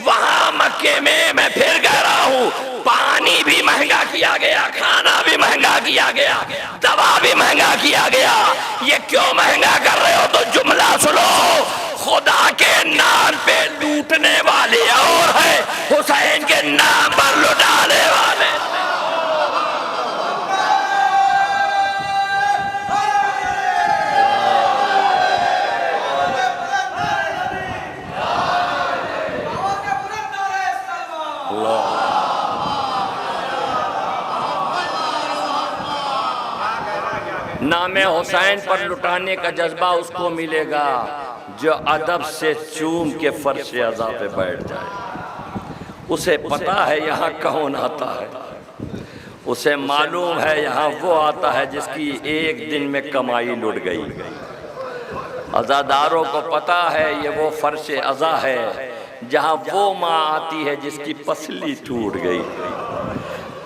वहां मक्के में मैं फिर कह रहा हूं, पानी भी महंगा किया गया, खाना भी महंगा किया गया, दवा भी महंगा किया गया। ये क्यों महंगा कर रहे हो? तो जुमला सुनो, खुदा के नाम पे लूटने वाले और है, हुसैन के नाम पर लुटाने वाले। नामे हुसैन पर लुटाने का जज्बा उसको मिलेगा जो अदब से चूम के फर्श अज़ा पे बैठ जाए। उसे पता है यहाँ कौन आता है, उसे मालूम है यहाँ वो आता है जिसकी एक दिन में कमाई लुट गई। अज़ादारों को पता है ये वो फर्श अज़ा है जहाँ वो माँ आती है जिसकी पसली टूट गई,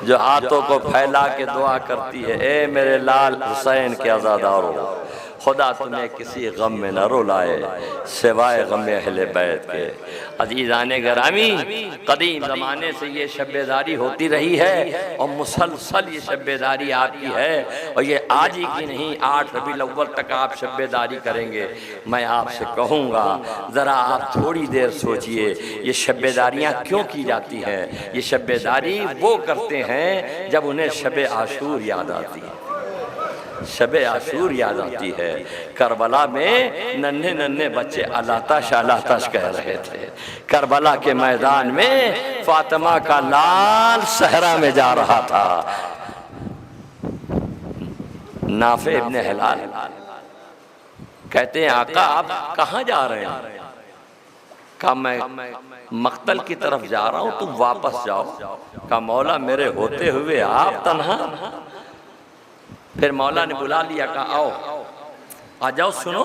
जो हाथों को फैला के दुआ करती है, ए मेरे लाल हुसैन के अज़ादारों, खुदा तुम्हें किसी गम में न रुलाए सिवाय गम अहले बैत के। अज़ीज़ाने गिरामी, कदीम ज़माने से ये शब्बेदारी होती रही है और मुसलसल ये शब्बेदारी आपकी है, और ये आज ही की नहीं, 8 रबीउल अव्वल तक आप शब्बेदारी करेंगे। मैं आपसे कहूँगा ज़रा आप थोड़ी देर सोचिए, ये शब्बेदारियाँ क्यों की जाती हैं? ये शब्बेदारी वो करते हैं जब उन्हें शब आशूर याद आती है, शब आशूर याद आती है। करबला में नन्हे नन्हे बच्चे अलातश अलातश कह रहे थे, करबला के मैदान में फातिमा का लाल सहरा में जा रहा था। नाफे इब्ने हिलाल कहते हैं, आका आप कहाँ जा रहे हैं? कहा मैं मक्तल की तरफ जा रहा हूँ, तुम वापस जाओ। कहा मौला मेरे होते हुए आप तन्हा? फिर मौला ने बुला लिया, कहा आओ, आ जाओ, सुनो,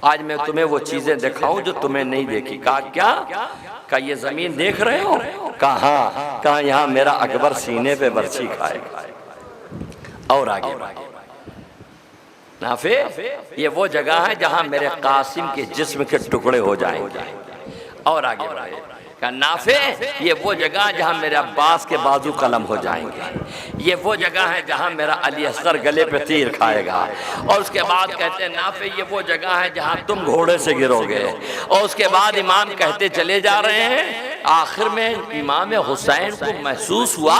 आज मैं तुम्हें वो चीजें दिखाऊं जो तुम्हें नहीं देखी। कहा क्या? कहा ये जमीन देख रहे हो? कहा हाँ। कहा यहाँ मेरा अकबर सीने पे बर्छी खाएगा। और आगे नाफे, ये वो जगह है जहां मेरे कासिम के जिस्म के टुकड़े हो जाएंगे। और आगे बढ़े, कहा नाफे ये वो जगह जहां मेरे अब्बास के बाजू कलम हो जाएंगे, ये वो जगह है जहां मेरा अली असगर गले पे तीर खाएगा। और उसके बाद कहते हैं नाफे ये वो जगह है जहां तुम घोड़े से गिरोगे। और उसके बाद इमाम कहते चले जा रहे हैं, आखिर में इमाम हुसैन को महसूस हुआ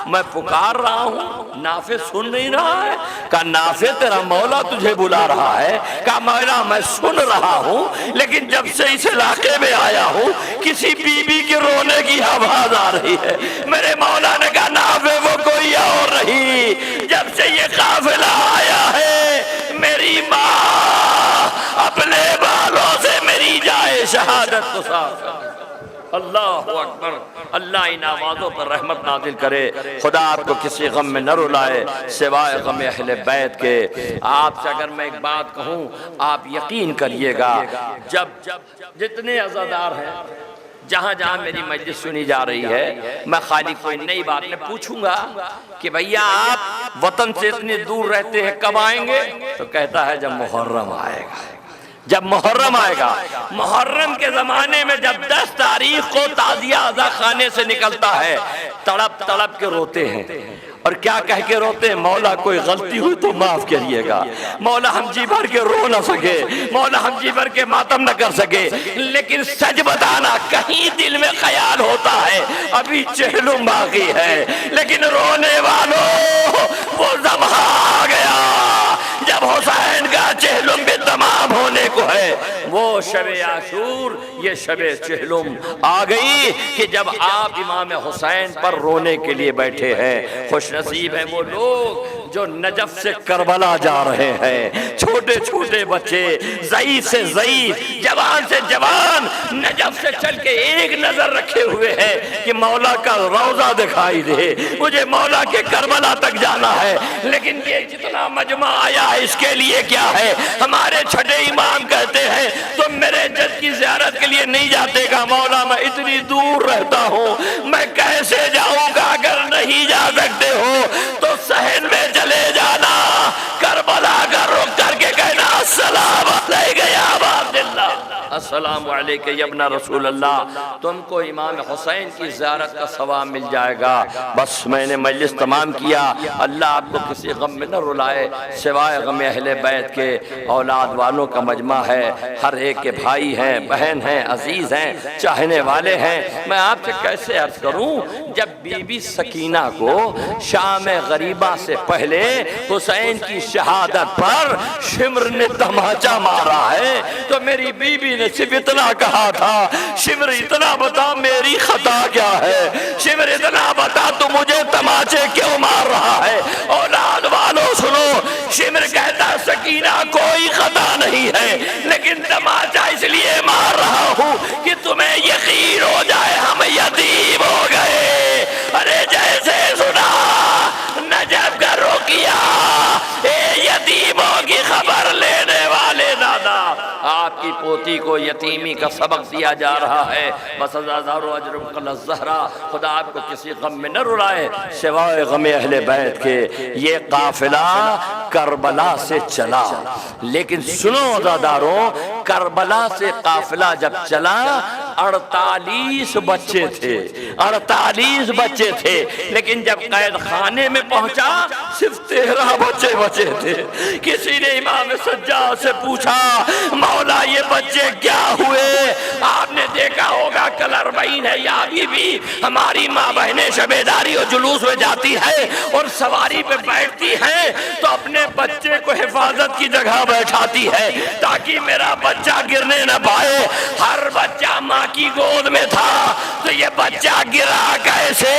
मैं पुकार रहा हूँ, नाफे सुन नहीं रहा है। कहा नाफे तेरा मौला तुझे बुला रहा है। कहा मौला मैं सुन रहा हूँ, लेकिन जब से इस इलाके में आया हूँ किसी बीबी के रोने की आवाज आ रही है। मेरे मौला ने कहा नाफे वो कोई और नहीं, जब से ये काफिला आया है मेरी माँ अपने बालों से मेरी जाए शहादत को साफ। अल्लाह अकबर। अल्लाह इन आवाज़ों पर रहमत नाजिल करे, खुदा आपको किसी गम में न रुलाए सिवाय गम अहले बैत के। आपसे अगर मैं एक बात कहूँ, आप यकीन करिएगा, जब जितने अज़ादार हैं, जहाँ जहाँ मेरी मजलिस सुनी जा रही है, मैं खाली कोई नई बात में पूछूंगा कि भैया आप वतन से इतनी दूर रहते हैं, कब आएंगे? तो कहता है जब मुहर्रम आएगा। जब मुहर्रम आएगा, मुहर्रम के जमाने में जब 10 तारीख को ताजिया अज़ा खाने से निकलता है, तड़प तड़प के रोते हैं। और क्या कह के रोते हैं? मौला कोई गलती हुई तो माफ करिएगा, मौला हम जी भर के रो न सके, मौला हम जी भर के मातम न कर सके। लेकिन सच बताना, कहीं दिल में ख्याल होता है अभी चेहलुम बाकी है, लेकिन रोने वालों वो ज़माना आ गया जब हुसैन का चेहलुम भी तमाम होने को है। वो शबे आशूर, ये शबे चेहलुम आ गई कि जब आप इमाम हुसैन पर रोने के लिए बैठे हैं। खुश नसीब है वो लोग जो नजफ से करबला जा रहे हैं। छोटे छोटे बच्चे, ज़ईफ़ से ज़ईफ़, जवान से जवान, नजफ से चल के एक नजर रखे हुए हैं कि मौला का रोजा दिखाई दे, मुझे मौला के करबला तक जाना है। लेकिन ये जितना मजमा आया है इसके लिए क्या है? हमारे छठे इमाम कहते हैं तुम मेरे जद की ज़ियारत के लिए नहीं जाते का मौला, मैं इतनी दूर रहता हूँ, मैं कैसे जाऊंगा? अगर नहीं जा सकते हो तो सहन में चले जाना, करबला का रुख करके कहना अस्सलाम अलैका या अबा अब्दिल्लाह, अस्सलाम अलैका या इब्न रसूल अल्लाह, तुमको इमाम हुसैन की ज़ियारत का सवाब मिल जाएगा। बस मैंने मजलिस तमाम किया। अल्लाह आपको किसी गम में न रुलाए सिवाय गम अहले बैत के। औलाद वालों का मजमा है, हर एक के भाई हैं, बहन हैं, अजीज हैं, चाहने वाले हैं। मैं आपसे कैसे अर्ज करूं, जब बीबी सकीना को शाम गरीबा से पहले हुसैन की शहादत पर शिमर ने तमाचा मारा है तो मेरी बीबी ने सिर्फ इतना कहा था, शिमर इतना बता मेरी खता क्या है, शिमर इतना बता तू मुझे तमाचे क्यों मार रहा है। औलाद वालों सुनो, शिमर कहता सकीना कोई खता नहीं है, लेकिन तमाचा इसलिए मार रहा हूँ कि तुम्हें यकीन हो जाए हम यतीम हो गए। अरे जैसे सुना नजब का रोकिया, यतीमों की खबर लेने वाले दादा, आपकी पोती को यतीमी का सबक दिया जा रहा है। बस ज़हरा, खुदा आपको किसी गम में न रुलाए सिवाय गम अहले बैत के। ये काफिला करबला से चला, लेकिन सुनो अज़ादारों, करबला से काफिला जब चला 48 बच्चे थे, 48 बच्चे थे, लेकिन जब कैद खाने में पहुंचा सिर्फ 13 बच्चे बचे थे। किसी ने इमाम सज्जाद से पूछा मौला ये बच्चे क्या हुए? आपने देखा होगा कल 40 है या अभी भी हमारी माँ बहनें शबेदारी और जुलूस में जाती है और सवारी पे बैठती है तो अपने बच्चे को हिफाजत की जगह बैठाती है ताकि मेरा बच्चा गिरने न पाए। हर बच्चा माँ की गोद में था तो ये बच्चा गिरा कैसे?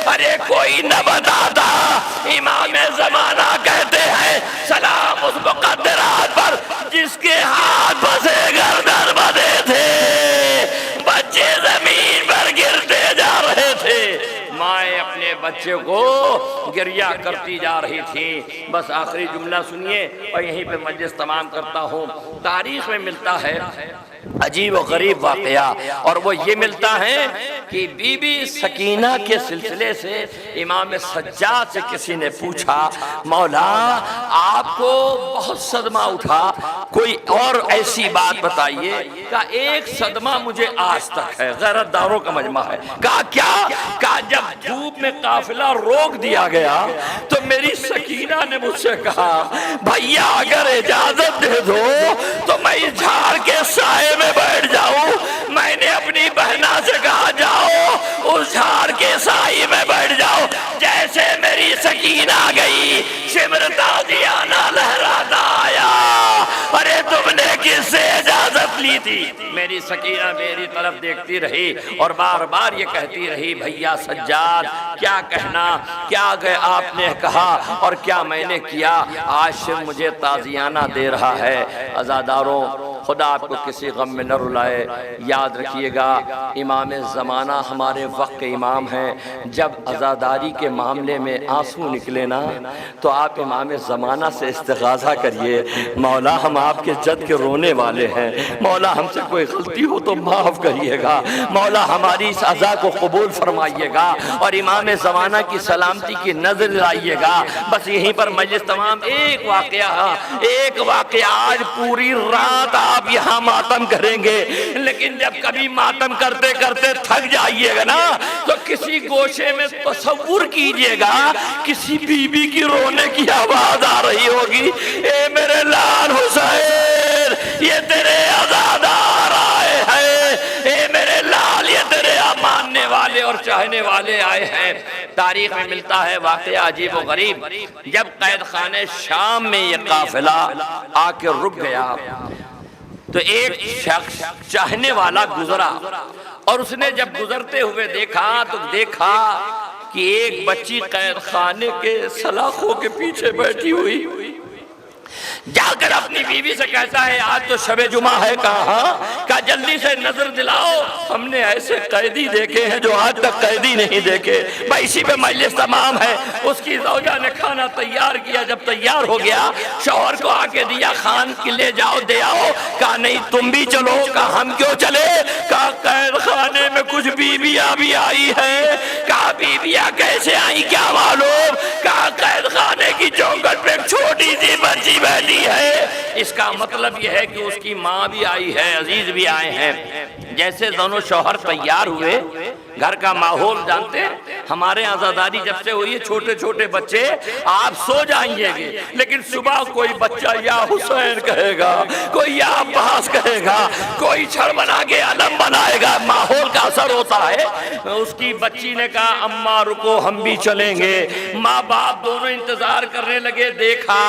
अरे कोई न बताता। इमाम ज़माना कहते हैं सलाम उस मुक़द्दरात पर जिसके हाथ बसे गर्दन बंधे थे, बच्चे जमीन पर गिरते जा रहे थे, माए अपने बच्चे को गिरिया करती जा रही थी। बस आखिरी जुमला सुनिए और यहीं पे मजलिस तमाम करता हूँ। तारीख में मिलता है अजीब व गरीब वाकया, और वो ये मिलता है कि बीबी सकीना के सिलसिले से इमाम सज्जाद से किसी ने पूछा मौला आपको बहुत सदमा उठा, कोई और ऐसी बात बताइए। का एक सदमा मुझे आज तक है, गैरतदारों का मजमा है। कहा क्या? कहा जब धूप में काफिला रोक दिया गया तो मेरी सकीना ने मुझसे कहा भैया अगर इजाजत दे दो तो मैं इस झाड़ के साए में बैठ जाऊं। मैंने अपनी बहना से कहा जाओ उस झाड़ के साई में बैठ जाओ। जैसे मेरी सकीना गई शिमर ताज़ियाना लहराता आया। अरे तुमने किससे इजाजत ली थी? मेरी सकीना मेरी तरफ देखती रही और बार बार ये कहती रही भैया सज्जाद क्या कहना, क्या गए आपने कहा और क्या मैंने किया। आज शिव मुझे ताज़ियाना दे रहा है। अज़ादारों खुदा आपको किसी गम में न रुलाए। याद रखिएगा इमाम ज़माना हमारे वक्त के इमाम हैं। जब अज़ादारी के मामले में आंसू निकले ना तो आप इमाम ज़माना से इस्तिग़ाज़ा करिए, मौला हम आपके जद के रोने वाले हैं, मौला हमसे कोई गलती हो तो माफ़ करिएगा, मौला हमारी इस अज़ा को कबूल फरमाइएगा और इमाम ज़माना की सलामती की नज़र लाइएगा। बस यहीं पर मजलिस तमाम। एक वाक़या आज पूरी रात आप यहाँ मातम करेंगे, लेकिन जब कभी मातम करते करते थक जाइएगा ना तो किसी गोशे में तसव्वुर कीजिएगा किसी बीबी की रोने की आवाज आ रही होगी, ए मेरे लाल हुसैन ये तेरे अज़ादार आए हैं, ए मेरे लाल ये तेरे मानने वाले और चाहने वाले आए हैं। तारीख में मिलता है वाक़या अजीब व गरीब। जब कैद खाने शाम में ये काफिला आके रुक गया तो एक शख्स चाहने वाला गुजरा और उसने जब गुजरते हुए देखा तो देखा कि एक बच्ची कैद खाने के सलाखों के पीछे बैठी हुई जाकर अपनी बीवी से कहता है आज तो शबे जुमा है, कहा जल्दी से नजर दिलाओ, हमने ऐसे कैदी देखे हैं जो आज तक कैदी नहीं देखे। भाई इसी पे मजलिस तमाम है। उसकी ज़ौजा ने खाना तैयार किया, जब तैयार हो गया शौहर को आके दिया, खान के ले जाओ दे आओ। कहा नहीं तुम भी चलो। कहा हम क्यों चले? कहा कैद खाने में कुछ बीबियां भी आई है। कहा बीबियां कैसे आई क्या मालूम? कहा कैद खाने की चौखट पे छोटी सी बच्ची बैठी है। इसका मतलब यह है कि उसकी माँ भी आई है, अजीज भी आए हैं। जैसे दोनों शौहर तैयार हुए, घर का माहौल जानते हैं, हमारे आजादारी जब से हुई है छोटे छोटे बच्चे आप सो जाएंगे, लेकिन सुबह कोई बच्चा या हुसैन कहेगा, कोई या अब्बास कहेगा, कोई छड़ बना के अलम बनाएगा। माहौल का असर होता है। उसकी बच्ची ने कहा अम्मा रुको हम भी चलेंगे। माँ बाप दोनों इंतजार करने लगे। देखा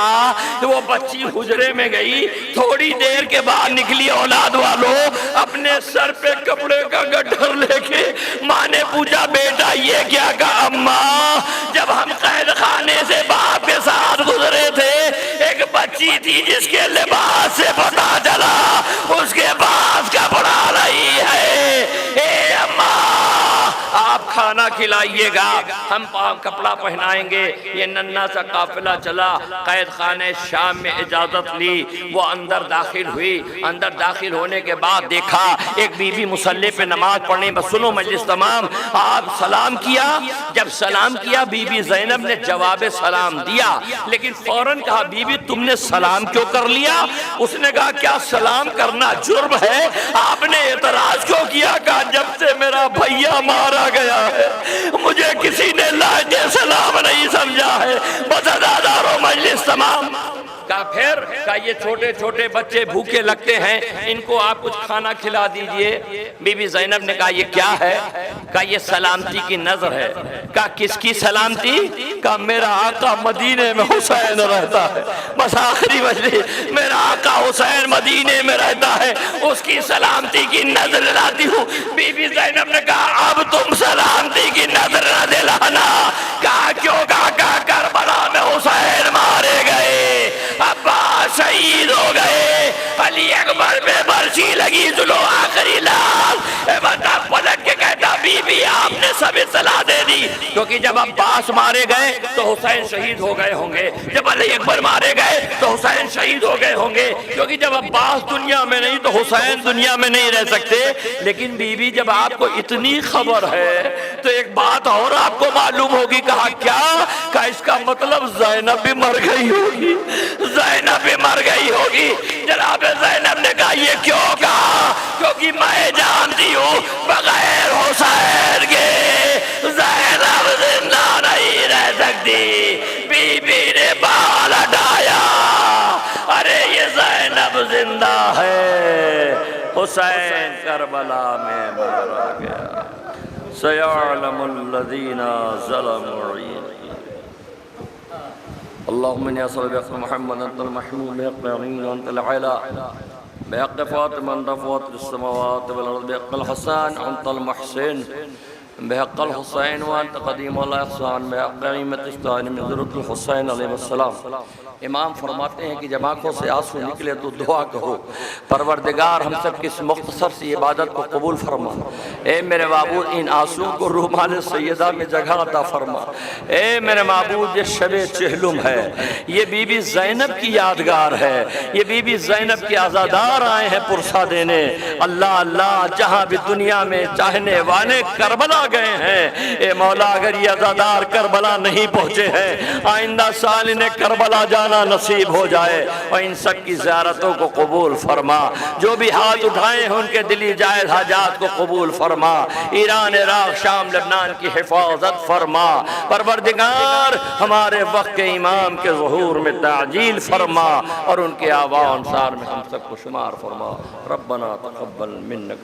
तो वो बच्ची हुजरे में गई, थोड़ी देर के बाद निकली। औलाद वालों अपने सर पे कपड़े का गट्ठर लेके माँ ने पूछा बेटा ये क्या? कहा अम्मा जब हम कैद खाने से बाप के साथ गुजरे थे एक बच्ची थी जिसके लिबास से पता चला उसके पास कपड़ा नहीं है। ए अम्मा आप खाना खिलाइएगा, हम कपड़ा पहनाएंगे। ये नन्ना सा काफिला चला, कैद खाने शाम में इजाजत ली, वो अंदर दाखिल हुई। अंदर दाखिल होने के बाद देखा एक बीबी मुसल्ले पे नमाज पढ़ने। बस सुनो मजलिस तमाम, आप सलाम किया। जब सलाम किया बीबी ज़ैनब ने जवाब सलाम दिया, लेकिन फौरन कहा बीबी तुमने सलाम क्यों कर लिया? उसने कहा क्या सलाम करना जुर्म है? आपने एतराज क्यों किया? कहा जब से मेरा भैया मारा गया है मुझे किसी ने लाजे सलाम नहीं समझा है। बज़ादारों मजलिस तमाम का फिर का ये छोटे छोटे बच्चे भूखे लगते हैं, इनको आप कुछ खाना खिला दीजिए। बीबी ज़ैनब ने कहा ये क्या है? का ये सलामती की नजर है। का किसकी सलामती? का मेरा आका मदीने में हुसैन रहता है। बस आखिरी मजलिस, मेरा आका हुसैन मदीने में रहता है, उसकी सलामती की नजर लाती हूँ। बीबी ज़ैनब ने कहा अब तुम सलामती की नजर न दिलाना। कहा क्यों? कहा करबला में हुसैन मारे गए, अब्बास शहीद हो गए, अली अकबर पे बरसी लगी, जुलो आखिरी लाल। बंदा पलट के कहता बीबी आपने सब इत्तला दे दी, क्योंकि जब अब्बास मारे गए तो हुसैन शहीद हो गए होंगे, जब अली अकबर मारे गए तो हुसैन शहीद हो गए होंगे, क्योंकि जब अब्बास दुनिया में नहीं तो हुसैन दुनिया में नहीं रह सकते। लेकिन बीबी जब आपको इतनी खबर है तो एक बात और आपको मालूम होगी। कहा क्या? का इसका मतलब ज़ैनब भी मर गई होगी, ज़ैनब भी मर गई होगी। जनाब ज़ैनब ने कहा ये क्यों? कहा क्योंकि मैं जानती हूँ बगैर हुसैन के ज़ैनब जिंदा नहीं रह सकती। बीबी ने बाल हटाया, अरे ये ज़ैनब जिंदा है, हुसैन करबला में मारा गया। सयअलमुल लज़ीना ज़लमू अल्लाहुम्मा इन्नी अस्अलुका मुहम्मदन अन्तल महमूद बिहक़्क़ि अलीन अन्तल आला बिहक़्क़ि फ़ातिमा अन्ता फ़ातिरुस समावाति वल अर्ज़ बिहक़्क़िल हसन अन्तल मुहसिन बिहक़्क़िल हुसैन व अन्ता क़दीमुल इहसान बिहक़्क़ि अइम्मतिस तारीक़ीन मिन ज़ुर्रिय्यतिल हुसैन अलैहिस्सलाम। इमाम फरमाते हैं कि जब आँखों से आंसू निकले तो दुआ कहो, परवरदिगार हम सब की इस मुख्तसर सी इबादत को कबूल फरमा। ए मेरे माबूद इन आंसुओं को रूमाल सैयदा में जगह अता फरमा। ए मेरे माबूद ये शबे चहलुम है, ये बीबी ज़ैनब की यादगार है, ये बीबी ज़ैनब के आज़ादार आए हैं पुरसा देने। अल्लाह अल्लाह जहाँ भी दुनिया में चाहने वाले करबला गए हैं, ए मौला अगर ये आज़ादार करबला नहीं पहुँचे हैं आइंदा साल इन्हें करबला जाना नसीब हो जाए और इन सब की ज़ियारतों को कबूल फरमा। जो भी हाथ उठाए हैं उनके दिली जायज़ हाजात को कबूल फरमा। ईरान, इराक, शाम, लबनान की हिफाजत फरमा। परवरदिगार हमारे वक्त के इमाम के ज़ुहूर में ताजील फरमा और उनके आवा अनुसार में हम सबको शुमार फरमा। रब्बना तक़ब्बल मिन्ना